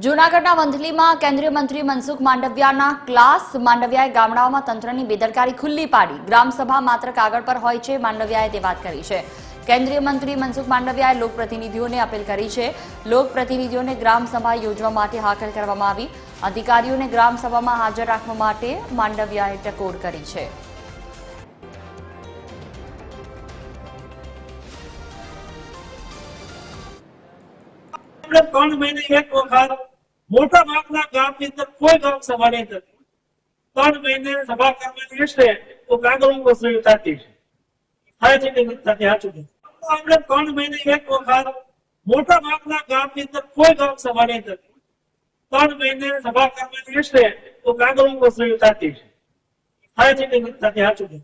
જૂનાગઢના વંથલીમાં કેન્દ્રીય મંત્રી મનસુખ માંડવિયાના ક્લાસ માંડવિયાએ ગામડાઓમાં તંત્રની બેદરકારી ખુલ્લી પાડી ગ્રામસભા માત્ર કાગળ પર હોય છે માંડવિયાએ તે વાત કરી છે। કેન્દ્રીય મંત્રી મનસુખ માંડવિયાએ લોકપ્રતિનિધિઓને અપીલ કરી છે। લોકપ્રતિનિધિઓને ગ્રામસભા યોજવા માટે હાકલ કરવામાં આવી। અધિકારીઓને ગ્રામસભામાં હાજર રાખવા માટે માંડવિયાએ ટકોર કરી છે। ત્રણ મહિને એક વખત મોટા ભાગના ગામની અંદર કોઈ ગામ સભા નહીં થતી। ત્રણ મહિને સભા કરવાની હશે તો કાગળની વસૂલી થતી છે, થાય છે કે નથી થતી? સાચું કે આપણે ત્રણ મહિને એક વખત મોટા ભાગના ગામની અંદર કોઈ ગામ સભા નહીં થતી। ત્રણ મહિને સભા કરવાની હશે તો કાગળની વસૂલી થતી છે, થાય છે કે નથી થતી? સાચું કે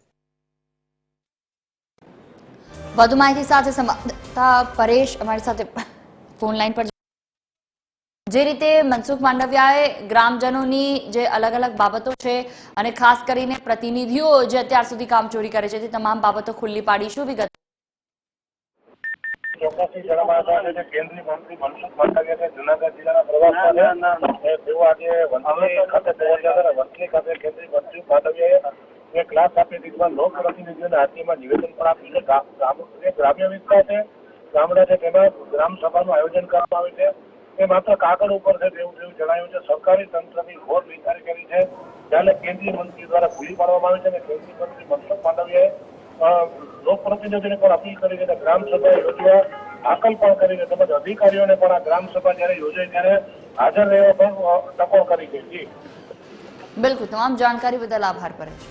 વધુ માહિતી સાથે સંવાદદાતા પરેશ અમારી સાથે ફોન લાઈન પર। જે રીતે મનસુખ માંડવિયાએ ગ્રામજનોની જે અલગ અલગ બાબતો છે અને ખાસ કરીને પ્રતિનિધિઓ જે અત્યાર સુધી કામચોરી કરે છે તે તમામ બાબતો ખુલ્લી પાડી, શું વિગત? ચોક્કસથી જણાવવામાં આવે છે કેન્દ્રીય મંત્રી મનસુખ માંડવિયા જૂનાગઢ જિલ્લાના પ્રવાસ તેઓ આજે વંથલી ખાતે પહોંચ્યા હતા। વંથલી ખાતે કેન્દ્રીય મંત્રી માંડવિયાએ ક્લાસ આપી દીધા। લોક પ્રતિનિધિઓને હાથીમાં નિવેદન પણ આપ્યું છે। ગ્રામ્ય વિસ્તાર છે, ગામડા છે, તેમાં ગ્રામ સભાનું આયોજન કરવામાં આવે છે। એ માત્ર કાગળ ઉપર છે તેવું જણાવ્યું છે। સરકારી તંત્રની ઘોર બેદારી કરી છે, જ્યારે કેન્દ્રીય મંત્રી દ્વારા પૂરી પાડવામાં આવી છે। અને કેન્દ્રીય મંત્રી મનસુખ માંડવિયાએ લોકપ્રતિનિધિઓને પણ અપીલ કરી છે, ગ્રામ સભા યોજવા હાકલ પણ કરી છે, તેમજ અધિકારીઓને પણ આ ગ્રામ સભા જયારે યોજાય ત્યારે હાજર રહેવા પણ ટકોર કરી છે। બિલકુલ, તમામ જાણકારી બદલ આભાર પરેશ।